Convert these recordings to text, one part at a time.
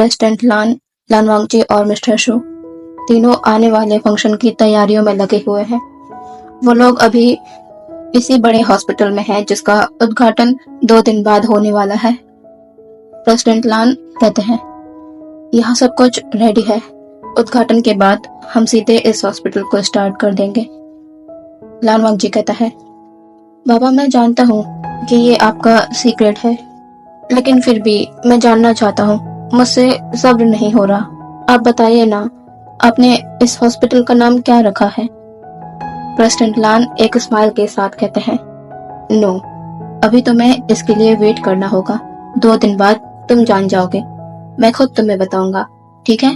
President लानवांगची और mister शू तीनों आने वाले फंक्शन की तैयारियों में लगे हुए हैं। वो लोग अभी इसी बड़े हॉस्पिटल में हैं जिसका उद्घाटन 2 दिन बाद होने वाला है। प्रेसिडेंट लान कहते हैं, यहाँ सब कुछ रेडी है। उद्घाटन के बाद हम सीधे इस हॉस्पिटल को स्टार्ट कर देंगे। लानवांगजी कहता है, बाबा मैं जानता हूँ कि ये आपका सीक्रेट है, लेकिन फिर भी मैं जानना चाहता हूँ। मुझसे सब्र नहीं हो रहा। आप बताइए ना, आपने इस हॉस्पिटल का नाम क्या रखा है? प्रेसिडेंट लान एक स्माइल के साथ कहते हैं, नो, अभी तुम्हें इसके लिए वेट करना होगा। 2 दिन बाद तुम जान जाओगे। मैं खुद तुम्हें बताऊंगा, ठीक है?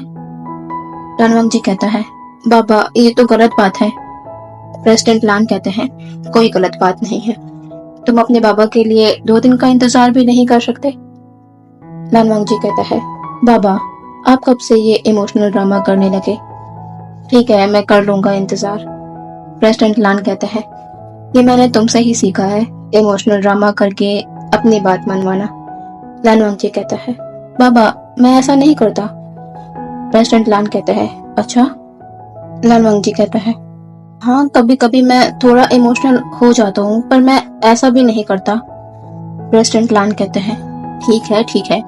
लानवांगजी कहता है, बाबा ये तो गलत बात है। प्रेसिडेंट लान कहते हैं, कोई गलत बात नहीं है। तुम अपने बाबा के लिए 2 दिन का इंतजार भी नहीं कर सकते? लानवांगजी कहता है, बाबा आप कब से ये इमोशनल ड्रामा करने लगे? ठीक है, मैं कर लूंगा इंतजार। प्रेसिडेंट लान कहते हैं, ये मैंने तुमसे ही सीखा है, इमोशनल ड्रामा करके अपनी बात मनवाना। लानवांगजी कहता है, बाबा मैं ऐसा नहीं करता। प्रेसिडेंट लान कहते हैं, अच्छा? लानवांगजी कहता है, हाँ कभी कभी मैं थोड़ा इमोशनल हो जाता हूँ, पर मैं ऐसा भी नहीं करता। प्रेसिडेंट लान कहते हैं, ठीक है,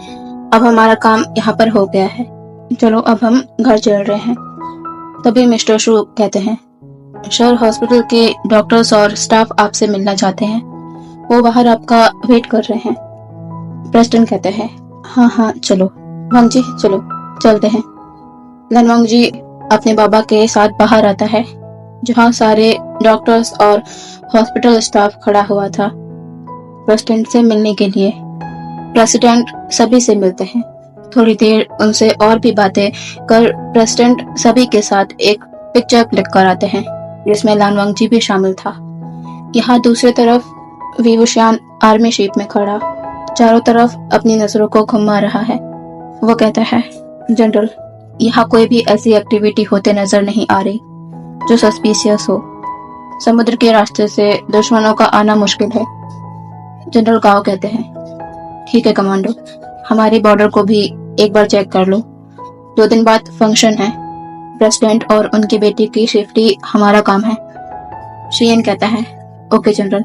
अब हमारा काम यहाँ पर हो गया है, चलो अब हम घर चल रहे हैं। तभी मिस्टर शू कहते हैं, सर हॉस्पिटल के डॉक्टर्स और स्टाफ आपसे मिलना चाहते हैं, वो बाहर आपका वेट कर रहे हैं। प्रेसिडेंट कहते हैं, हाँ चलो वांगजी, चलो चलते हैं। लानवांगजी अपने बाबा के साथ बाहर आता है, जहाँ सारे डॉक्टर्स और हॉस्पिटल स्टाफ खड़ा हुआ था प्रेसिडेंट से मिलने के लिए। प्रेसिडेंट सभी से मिलते हैं। थोड़ी देर उनसे और भी बातें कर प्रेसिडेंट सभी के साथ एक पिक्चर क्लिक कराते हैं, जिसमें लानवांगजी भी शामिल था। यहाँ दूसरी तरफ विवुशियान आर्मी शिप में खड़ा चारों तरफ अपनी नजरों को घुमा रहा है। वो कहता है, जनरल यहाँ कोई भी ऐसी एक्टिविटी होते नजर नहीं आ रही जो सस्पिशियस हो। समुद्र के रास्ते से दुश्मनों का आना मुश्किल है। जनरल गाओ कहते हैं, ठीक है कमांडो, हमारी बॉर्डर को भी एक बार चेक कर लो। 2 दिन बाद फंक्शन है। प्रेसिडेंट और उनकी बेटी की सेफ्टी हमारा काम है। शियन कहता है, ओके जनरल।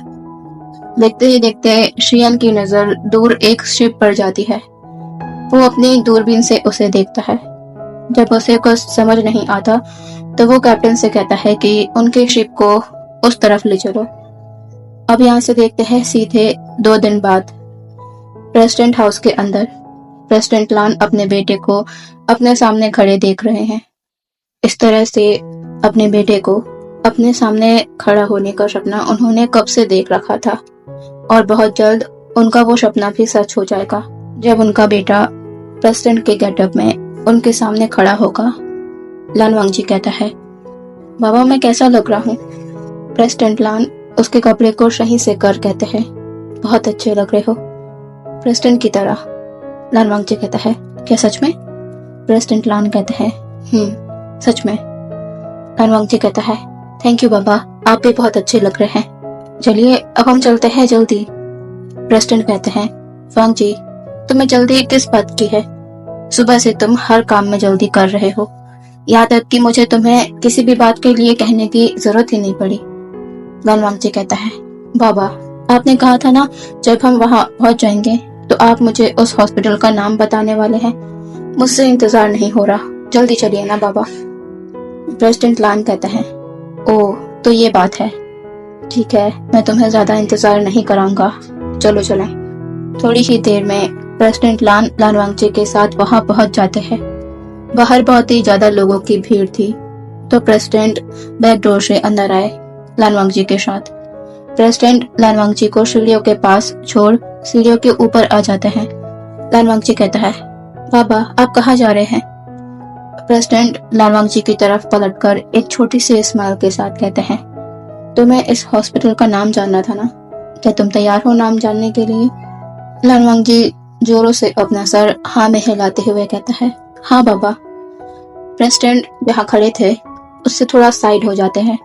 देखते ही देखते शियन की नजर दूर एक शिप पर जाती है। वो अपनी दूरबीन से उसे देखता है। जब उसे कुछ समझ नहीं आता तो वो कैप्टन से कहता है कि उनके शिप को उस तरफ ले चलो। अब यहाँ से देखते हैं सीधे 2 दिन बाद प्रेसिडेंट हाउस के अंदर। प्रेसिडेंट लान अपने बेटे को अपने सामने खड़े देख रहे हैं। इस तरह से अपने बेटे को अपने सामने खड़ा होने का सपना उन्होंने कब से देख रखा था, और बहुत जल्द उनका वो सपना भी सच हो जाएगा जब उनका बेटा प्रेसिडेंट के गेटअप में उनके सामने खड़ा होगा। लानवांगजी कहता है, बाबा मैं कैसा लग रहा हूँ? प्रेसिडेंट लान उसके कपड़े को सही से कर कहते हैं, बहुत अच्छे लग रहे हो, प्रेसिडेंट की तरह। लानवांगजी कहता है, क्या सच में? प्रेसिडेंट लान कहते हैं, सच में। लानवांगजी कहता है, थैंक यू बाबा, आप भी बहुत अच्छे लग रहे हैं। चलिए अब हम चलते हैं जल्दी। प्रेसिडेंट कहते हैं, वांगजी तुम्हें जल्दी किस बात की है? सुबह से तुम हर काम में जल्दी कर रहे हो, यहाँ तक कि मुझे तुम्हें किसी भी बात के लिए कहने की जरूरत ही नहीं पड़ी। लानवांगजी कहता है, बाबा आपने कहा था ना जब हम वहाँ पहुँच जाएंगे तो आप मुझे उस हॉस्पिटल का नाम बताने वाले हैं। मुझसे इंतजार नहीं हो रहा, जल्दी चलिए ना बाबा। प्रेसिडेंट लान कहता है, ओह तो ये बात है, ठीक है, मैं तुम्हें ज्यादा इंतजार नहीं कराऊंगा, चलो चलें। थोड़ी ही देर में प्रेसिडेंट लानवांगजी के साथ वहां पहुंच जाते हैं। बाहर बहुत ही ज्यादा लोगों की भीड़ थी, तो प्रेसिडेंट बैक डोर से अंदर आए लानवांगजी के साथ। प्रेसिडेंट लानवांगजी को सीढ़ियों के पास छोड़ सीढ़ियों के ऊपर आ जाते हैं। लानवांगजी कहता है, बाबा आप कहाँ जा रहे हैं? प्रेसिडेंट लानवांगजी की तरफ पलटकर एक छोटी सी स्माइल के साथ कहते हैं, तुम्हें इस हॉस्पिटल का नाम जानना था ना, क्या तुम तैयार हो नाम जानने के लिए? लानवांगजी जोरों से अपना सर हाँ में हिलाते हुए कहता है, हाँ बाबा। प्रेसिडेंट जहाँ खड़े थे उससे थोड़ा साइड हो जाते हैं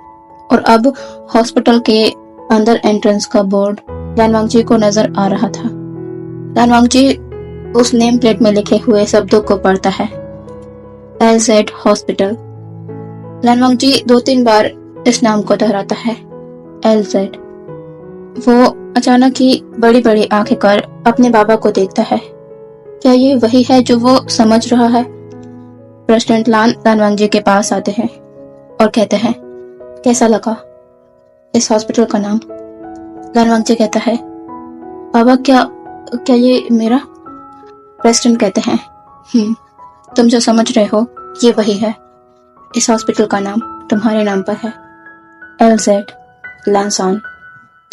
और अब हॉस्पिटल के अंदर एंट्रेंस का बोर्ड लानवांगजी को नजर आ रहा था। लानवांगजी उस नेम प्लेट में लिखे हुए शब्दों को पढ़ता है, LZ हॉस्पिटल। लानवांगजी 2-3 बार इस नाम को दोहराता है, LZ। वो अचानक ही बड़ी बड़ी आंखें कर अपने बाबा को देखता है। क्या ये वही है जो वो समझ रहा है? प्रेसिडेंट लान लानवांगजी के पास आते हैं और कहते हैं, कैसा लगा इस हॉस्पिटल का नाम? लानवांगजी कहता है, बाबा क्या ये मेरा? प्रेसिडेंट कहते हैं, तुम जो समझ रहे हो ये वही है। इस हॉस्पिटल का नाम तुम्हारे नाम पर है, LZ लानसान।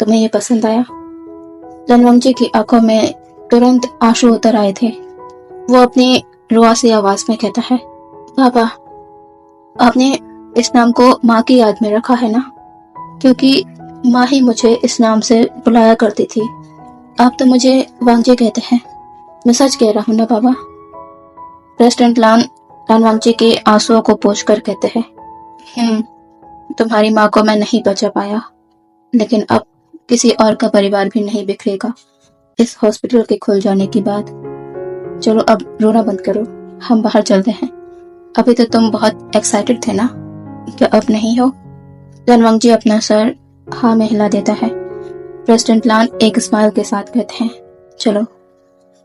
तुम्हें ये पसंद आया? लानवांगजी की आंखों में तुरंत आंसू उतर आए थे। वो अपनी रुआसी आवाज में कहता है, पापा, आपने इस नाम को माँ की याद में रखा है ना? क्योंकि माँ ही मुझे इस नाम से बुलाया करती थी। आप तो मुझे वांगजी कहते हैं। मैं सच कह रहा हूँ ना बाबा? प्रेसिडेंट लानवांगजी के आंसुओं को पोंछकर कहते हैं, तुम्हारी माँ को मैं नहीं बचा पाया, लेकिन अब किसी और का परिवार भी नहीं बिखरेगा इस हॉस्पिटल के खुल जाने के बाद। चलो अब रोना बंद करो, हम बाहर चलते हैं। अभी तो तुम बहुत एक्साइटेड थे ना, क्या अब नहीं हो? लानवांगजी अपना सर हाँ में हिला देता है। प्रेसिडेंट लान एक स्माइल के साथ कहते हैं, चलो।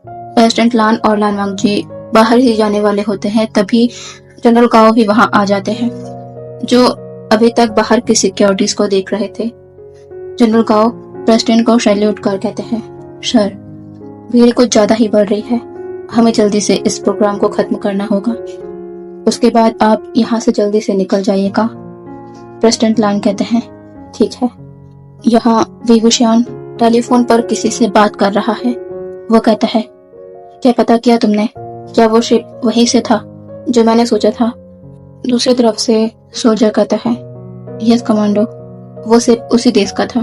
प्रेसिडेंट लान और लानवांगजी बाहर ही जाने वाले होते हैं, तभी जनरल गाओ भी वहां आ जाते हैं, जो अभी तक बाहर की सिक्योरिटीज को देख रहे थे। जनरल गाओ प्रेसिडेंट को सैल्यूट कर कहते हैं, सर, भीड़ कुछ ज्यादा ही बढ़ रही है, हमें जल्दी से इस प्रोग्राम को खत्म करना होगा। उसके बाद आप यहाँ से जल्दी से निकल जाइएगा। प्रेसिडेंट लान कहते हैं, ठीक है। यहाँ विभूषण टेलीफोन पर किसी से बात कर रहा है। वो कहता है, क्या पता किया तुमने? क्या वो शिप वहीं से था जो मैंने सोचा था? दूसरी तरफ से सोल्जर कहता है, यस कमांडो, वो शिप उसी देश का था।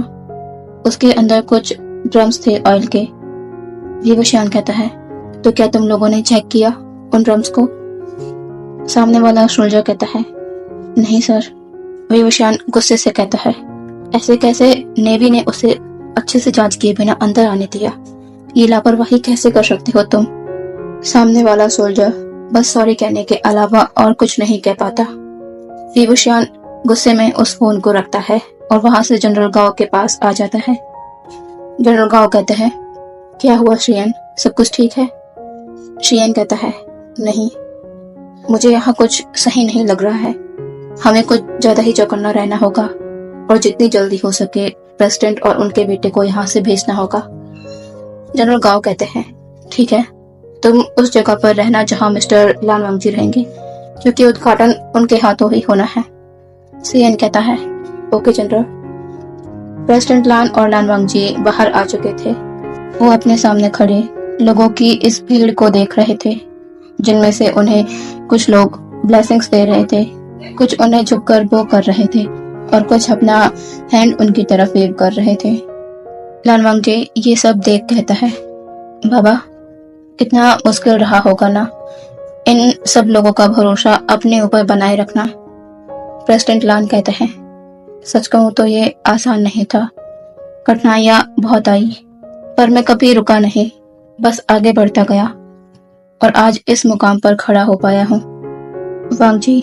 उसके अंदर कुछ ड्रम्स थे ऑयल के। विभूषण कहता है, तो क्या तुम लोगों ने चेक किया उन ड्रम्स को? सामने वाला सोल्जर कहता है, नहीं सर। विभूषण गुस्से से कहता है, ऐसे कैसे नेवी ने उसे अच्छे से जांच किए बिना अंदर आने दिया? ये लापरवाही कैसे कर सकते हो तुम? सामने वाला सोल्जर बस सॉरी कहने के अलावा और कुछ नहीं कह पाता। विभूषण गुस्से में उस फोन को रखता है और वहां से जनरल गाओ के पास आ जाता है। जनरल गाओ कहते हैं, क्या हुआ शियन, सब कुछ ठीक है? शियन कहता है, नहीं, मुझे यहाँ कुछ सही नहीं लग रहा है। हमें कुछ ज्यादा ही चौकन्ना रहना होगा और जितनी जल्दी हो सके प्रेसिडेंट और उनके बेटे को यहाँ से भेजना होगा। जनरल गाओ कहते हैं, ठीक है, तुम उस जगह पर रहना जहाँ मिस्टर लानवांगजी रहेंगे, क्योंकि उद्घाटन उनके हाथों ही होना है। सीएन कहता है, ओके जनरल। प्रेसिडेंट लान और लानवांगजी बाहर आ चुके थे। वो अपने सामने खड़े लोगों की इस भीड़ को देख रहे थे, जिनमें से उन्हें कुछ लोग ब्लेसिंग्स दे रहे थे, कुछ उन्हें झुककर बो कर रहे थे और कुछ अपना हैंड उनकी तरफ वेव कर रहे थे। लानवांगजी ये सब देख कहता है, बाबा, कितना मुश्किल रहा होगा ना इन सब लोगों का भरोसा अपने ऊपर बनाए रखना। प्रेसिडेंट लान कहते हैं, सच कहूं तो ये आसान नहीं था। कठिनाइयां बहुत आई, पर मैं कभी रुका नहीं, बस आगे बढ़ता गया और आज इस मुकाम पर खड़ा हो पाया हूँ। वांगजी,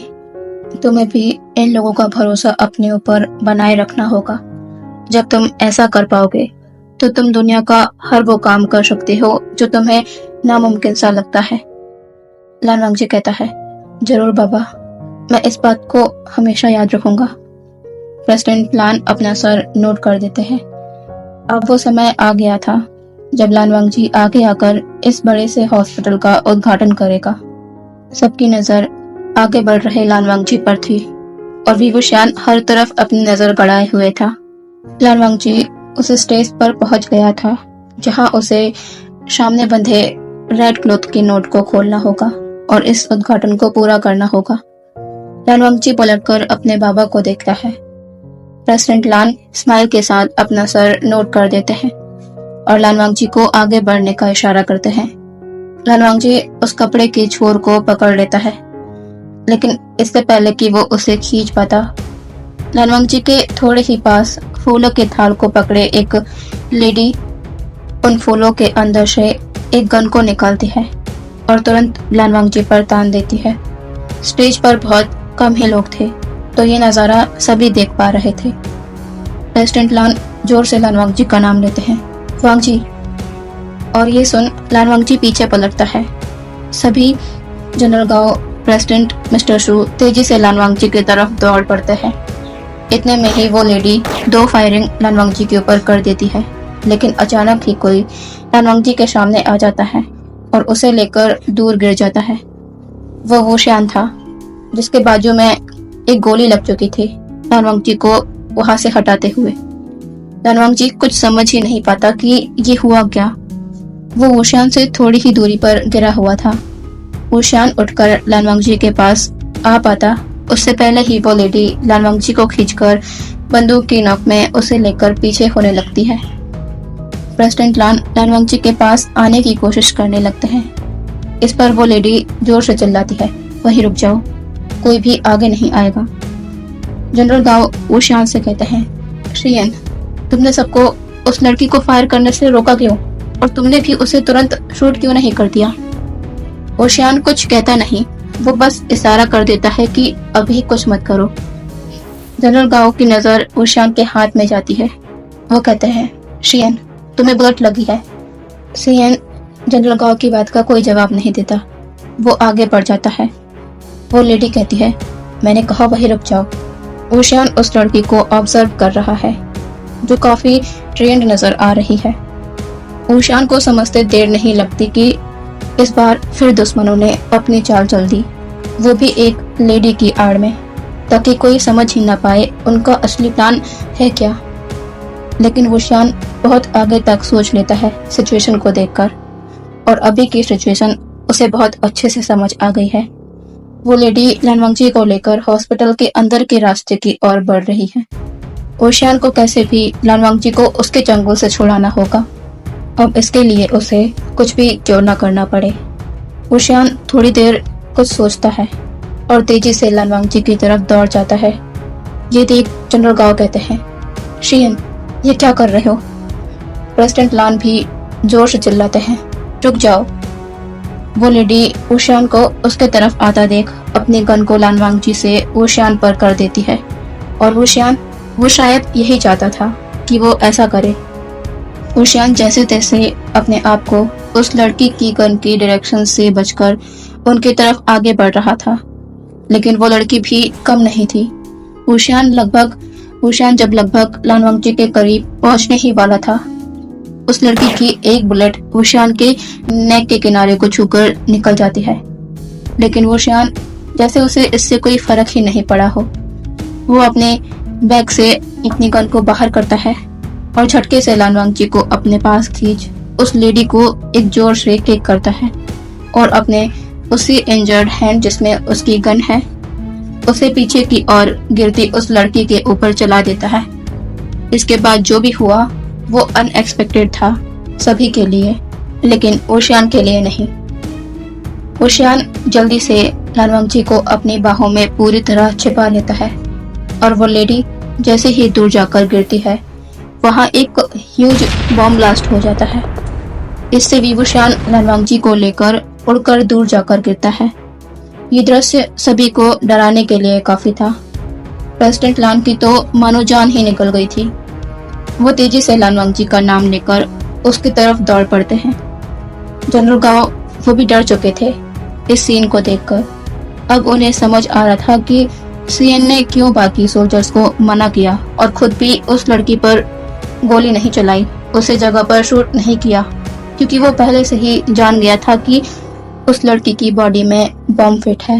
तुम्हें भी इन लोगों का भरोसा अपने ऊपर बनाए रखना होगा। जब तुम ऐसा कर पाओगे तो तुम दुनिया का हर वो काम कर सकते हो जो तुम्हें नामुमकिन सा लगता है। लानवांगजी कहता है, जरूर बाबा, मैं इस बात को हमेशा याद रखूंगा। प्रेसिडेंट लान अपना सर नोट कर देते हैं। अब वो समय आ गया था जब लानवांगजी आगे आकर इस बड़े से हॉस्पिटल का उद्घाटन करेगा। सबकी नजर आगे बढ़ रहे लानवांगजी पर थी और विभूषण हर तरफ अपनी नजर गड़ाए हुए था। लानवांगजी उस स्टेज पर पहुंच गया था जहां उसे सामने बंधे रेड क्लॉथ के नोट को खोलना होगा और इस उद्घाटन को पूरा करना होगा। लानवांगजी पलटकर अपने बाबा को देखता है। प्रेसिडेंट लान स्माइल के साथ अपना सर नोट कर देते हैं और लानवांगजी को आगे बढ़ने का इशारा करते हैं। लानवांगजी उस कपड़े के छोर को पकड़ लेता है, लेकिन इससे पहले कि वो उसे खींच पाता, लानवांगजी के थोड़े ही पास फूलों के थाल को पकड़े एक लेडी उन फूलों के अंदर से एक गन को निकालती है और तुरंत लानवांग जी पर तान देती है। स्टेज पर बहुत कम ही लोग थे, तो ये नज़ारा सभी देख पा रहे थे। प्रेसिडेंट लान जोर से लानवांग जी का नाम लेते हैं, वांग जी। और ये सुन लानवांग जी पीछे पलटता है। सभी जनरल गाओ, प्रेसिडेंट मिस्टर शू तेजी से लानवांग जी की तरफ दौड़ पड़ते हैं। इतने में ही वो लेडी 2 फायरिंग लानवांग जी के ऊपर कर देती है, लेकिन अचानक ही कोई लानवांग जी के सामने आ जाता है और उसे लेकर दूर गिर जाता है। वो वुशियान था, जिसके बाजू में एक गोली लग चुकी थी लानवांग जी को वहां से हटाते हुए। लानवांग जी कुछ समझ ही नहीं पाता कि ये हुआ क्या। वो वुशियान से थोड़ी ही दूरी पर गिरा हुआ था। वुशियान उठकर लानवांग जी के पास आ पाता, उससे पहले ही वो लेडी लानवांग जी को खींचकर बंदूक की नोक में उसे लेकर पीछे होने लगती है। प्रेसिडेंट लान लानवांग जी के पास आने की कोशिश करने लगते हैं। इस पर वो लेडी जोर से चिल्लाती है, वहीं रुक जाओ, कोई भी आगे नहीं आएगा। जनरल गाओ वुशियान से कहते हैं, शियन, तुमने सबको उस लड़की को फायर करने से रोका क्यों, और तुमने भी उसे तुरंत शूट क्यों नहीं कर दिया। वुशियान कुछ कहता नहीं, वो बस इशारा कर देता है कि अभी कुछ मत करो। जनरल गाओ की नजर वुशियान के हाथ में जाती है। वो कहते हैं, शियन, तुम्हें बुलेट लगी है। शियन जनरल गाओ की बात का कोई जवाब नहीं देता। वो आगे बढ़ जाता है। वो लेडी कहती है, मैंने कहा वहीं रुक जाओ। वुशियान उस लड़की को ऑब्जर्व कर रहा है, जो काफी ट्रेंड नजर आ रही है। वुशियान को समझते देर नहीं लगती कि इस बार फिर दुश्मनों ने अपनी चाल चल दी, वो भी एक लेडी की आड़ में, ताकि कोई समझ ही ना पाए उनका असली प्लान है क्या। लेकिन वुशियान बहुत आगे तक सोच लेता है सिचुएशन को देखकर, और अभी की सिचुएशन उसे बहुत अच्छे से समझ आ गई है। वो लेडी लानवांग जी को लेकर हॉस्पिटल के अंदर के रास्ते की ओर बढ़ रही है। वुशियान को कैसे भी लानवांग जी को उसके चंगुल से छुड़ाना होगा। अब इसके लिए उसे कुछ भी क्यों ना करना पड़े। वुशियान थोड़ी देर कुछ सोचता है और तेजी से लानवांग जी की तरफ दौड़ जाता है। ये देख जनरल गाओ कहते हैं, शियन, ये क्या कर रहे हो। प्रेसिडेंट लान भी जोर से चिल्लाते हैं, रुक जाओ। वो लेडी वुशियान को उसके तरफ आता देख अपनी गन को लानवांग जी से वुशियान पर कर देती है, और वुशियान, वो शायद यही चाहता था कि वो ऐसा करे। वुशियान जैसे तैसे अपने आप को उस लड़की की गन की डायरेक्शन से बचकर उनकी तरफ आगे बढ़ रहा था, लेकिन वो लड़की भी कम नहीं थी। वुशियान जब लगभग लानवांग जी के करीब पहुंचने ही वाला था, उस लड़की की एक बुलेट वुशियान के नेक के किनारे को छूकर निकल जाती है। लेकिन वुशियान जैसे उसे इससे कोई फर्क ही नहीं पड़ा हो। वो अपने बैग से अपनी गन को बाहर करता है और झटके से लानवांग जी को अपने पास खींच उस लेडी को एक जोर से किक करता है और अपने उसी इंजर्ड हैंड जिसमें उसकी गन है, उसे पीछे की ओर गिरती उस लड़की के ऊपर चला देता है। इसके बाद जो भी हुआ वो अनएक्सपेक्टेड था सभी के लिए, लेकिन वुशियान के लिए नहीं। वुशियान जल्दी से लानवांग जी को अपनी बाहों में पूरी तरह छिपा लेता है, और वो लेडी जैसे ही दूर जाकर गिरती है, वहां एक ह्यूज बॉम्ब ब्लास्ट हो जाता है। इससे भी वुशियान लानवांग जी को लेकर उड़कर दूर जाकर गिरता है। ये दृश्य सभी को डराने के लिए काफी था। प्रेसिडेंट लान की तो मानो जान ही निकल गई थी। वो तेजी से लानवांग जी का नाम लेकर उसकी तरफ दौड़ पड़ते हैं। जनरल गाओ वो भी डर चुके थे इस सीन को देखकर। अब उन्हें समझ आ रहा था कि सीएन ने क्यों बाकी सोल्जर्स को मना किया और खुद भी उस लड़की पर गोली नहीं चलाई, उसे जगह पर शूट नहीं किया, क्योंकि वो पहले से ही जान गया था कि उस लड़की की बॉडी में बॉम्ब फिट है।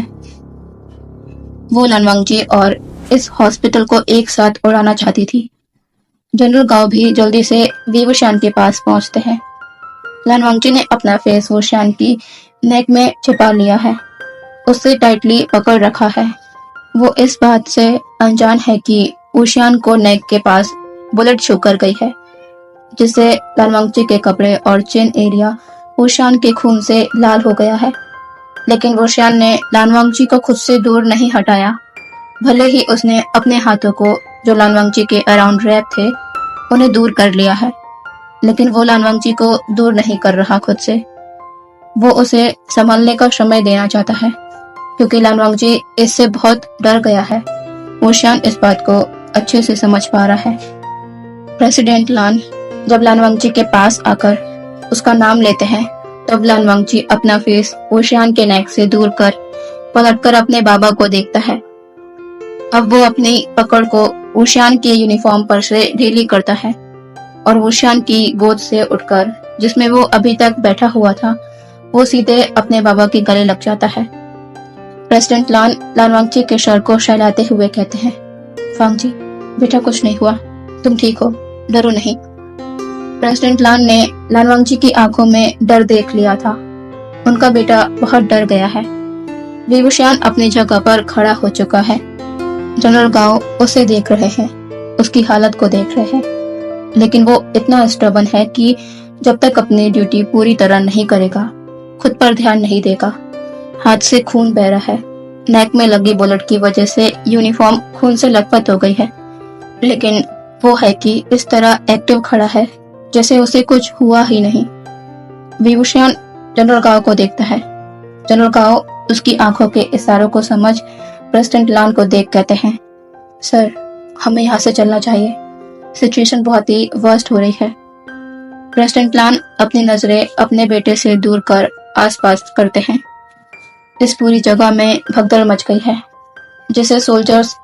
वो लानवांग जी और इस हॉस्पिटल को एक साथ उड़ाना चाहती थी। जनरल गाओ भी जल्दी से वुशियान के पास पहुंचते हैं। लानवांग जी ने अपना फेस वुशियान की नेक में छिपा लिया है, उससे टाइटली पकड़ रखा है। वो इस बात से अनजान है कि वुशियान को नेक के पास बुलेट छू कर गई है, जिससे लानवांग जी के कपड़े और चिन एरिया वुशियान के खून से लाल हो गया है। लेकिन वुशियान ने लानवांग जी को खुद से दूर नहीं हटाया। भले ही उसने अपने हाथों को जो लानवांग जी के अराउंड रैप थे उन्हें दूर कर लिया है, लेकिन वो लानवांग जी को दूर नहीं कर रहा खुद से। वो उसे संभालने का समय देना चाहता है, क्योंकि लानवांगजी इससे बहुत डर गया है। वुशियान इस बात को अच्छे से समझ पा रहा है। प्रेसिडेंट लान जब लानवांगजी के पास आकर उसका नाम लेते हैं, तब लानवांगजी अपना फेस वुशियान के नेक से दूर कर पलटकर अपने बाबा को देखता है। अब वो अपनी पकड़ को वुशियान के यूनिफॉर्म पर से ढीली करता है और वुशियान की गोद से उठकर, जिसमें वो अभी तक बैठा हुआ था, वो सीधे अपने बाबा के गले लग जाता है। प्रेसिडेंट लान लानवांगजी के सर को सहलाते हुए कहते हैं, वांगजी बेटा, कुछ नहीं हुआ, तुम ठीक हो, डरो नहीं। प्रेसिडेंट लान ने लानवांगजी की आंखों में डर देख लिया था। उनका बेटा बहुत डर गया है। वी वुशियान अपनी जगह पर खड़ा हो चुका है। जनरल गाओ उसे देख रहे हैं, उसकी हालत को देख रहे हैं, लेकिन वो इतना स्टबर्न है कि जब तक अपनी ड्यूटी पूरी तरह नहीं करेगा, खुद पर ध्यान नहीं देगा। हाथ से खून बह रहा है। नेक में लगी बुलेट की वजह से यूनिफॉर्म खून से लथपथ हो गई है, लेकिन वो है कि इस तरह एक्टिव खड़ा है जैसे उसे कुछ हुआ ही नहीं। वी वुशियान जनरल गाओ को देखता है। जनरल गाओ उसकी आंखों के इशारों को समझ प्रेसिडेंट लान को देख कहते हैं, सर, हमें यहाँ से चलना चाहिए, सिचुएशन बहुत ही वर्स्ट हो रही है। प्रेसिडेंट लान अपनी नजरें अपने बेटे से दूर कर आसपास करते हैं। इस पूरी जगह में भगदड़ मच गई है, जिसे सोल्जर्स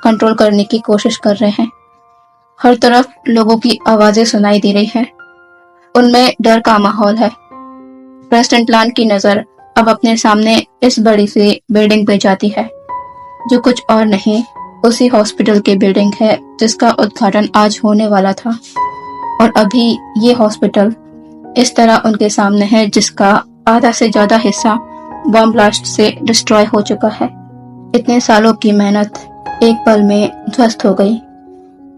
कंट्रोल करने की कोशिश कर रहे हैं। हर तरफ लोगों की आवाजें सुनाई दे रही है, उनमें डर का माहौल है। प्रेसिडेंट लान की नजर अब अपने सामने इस बड़ी सी बिल्डिंग पे जाती है, जो कुछ और नहीं, उसी हॉस्पिटल की बिल्डिंग है जिसका उद्घाटन आज होने वाला था। और अभी ये हॉस्पिटल इस तरह उनके सामने है, जिसका आधा से ज्यादा हिस्सा बम ब्लास्ट से डिस्ट्रॉय हो चुका है। इतने सालों की मेहनत एक पल में ध्वस्त हो गई।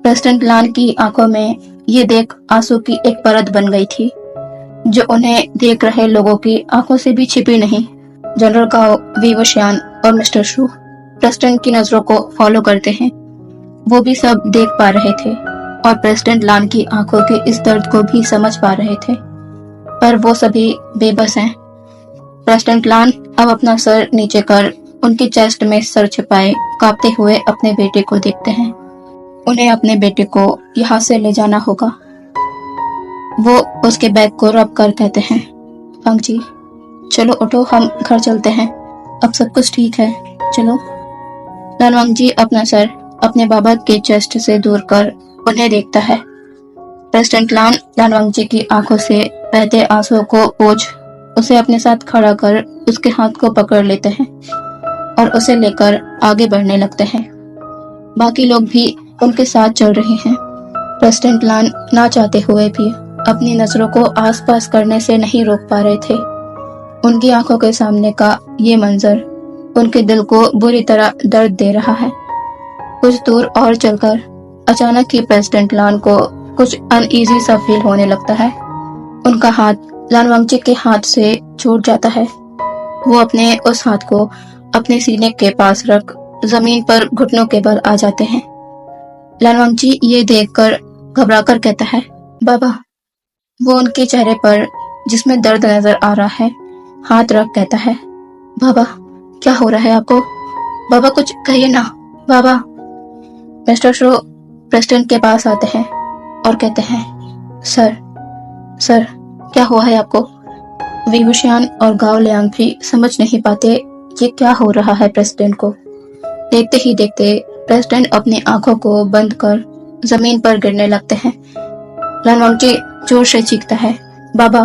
प्रेसिडेंट लान की आंखों में ये देख आंसू की एक परत बन गई थी, जो उन्हें देख रहे लोगों की आंखों से भी छिपी नहीं। जनरल गाओ, वी वुशियान और मिस्टर शू प्रेसिडेंट की नजरों को फॉलो करते हैं। वो भी सब देख पा रहे थे और प्रेसिडेंट लान की आंखों के इस दर्द को भी समझ पा रहे थे, पर वो सभी बेबस हैं। प्रेसिडेंट लान अब अपना सर नीचे कर उनके चेस्ट में सर छिपाए कांपते हुए अपने बेटे को देखते हैं। उन्हें अपने बेटे को यहाँ से ले जाना होगा। वो उसके बैग को रब कर कहते हैं, वांगजी चलो उठो, हम घर चलते हैं, अब सब कुछ ठीक है, चलो। लानवांगजी अपना सर अपने बाबा के चेस्ट से दूर कर उन्हें देखता है। प्रेसिडेंट लान लानवांगजी की आंखों से बहते आंसुओं को पोंछ उसे अपने साथ खड़ा कर उसके हाथ को पकड़ लेते हैं और उसे लेकर आगे बढ़ने लगते हैं। बाकी लोग भी उनके साथ चल रहे हैं। प्रेसिडेंट लान ना चाहते हुए भी अपनी नजरों को आसपास करने से नहीं रोक पा रहे थे। उनकी आंखों के सामने का ये मंजर उनके दिल को बुरी तरह दर्द दे रहा है। कुछ दूर और चलकर अचानक ही प्रेसिडेंट लान को कुछ अनईजी सा फील होने लगता है। उनका हाथ लानवांगजी के हाथ से छूट जाता है। वो अपने उस हाथ को अपने सीने के पास रख जमीन पर घुटनों के बल आ जाते हैं। लानवांगजी ये देखकर घबराकर कहता है, बाबा। वो उनके चेहरे पर, जिसमें दर्द नजर आ रहा है, हाथ रख कहता है, बाबा क्या हो रहा है आपको? बाबा कुछ कहिए ना, बाबा। मिस्टर शो प्रेसिडेंट के पास आते हैं और कहते हैं, सर क्या हुआ है आपको? वी वुशियान और गाओ लियांग भी समझ नहीं पाते ये क्या हो रहा है प्रेसिडेंट को। देखते ही देखते प्रेसिडेंट अपनी आंखों को बंद कर जमीन पर गिरने लगते हैं। लानवांगजी जोर से चीखता है, बाबा।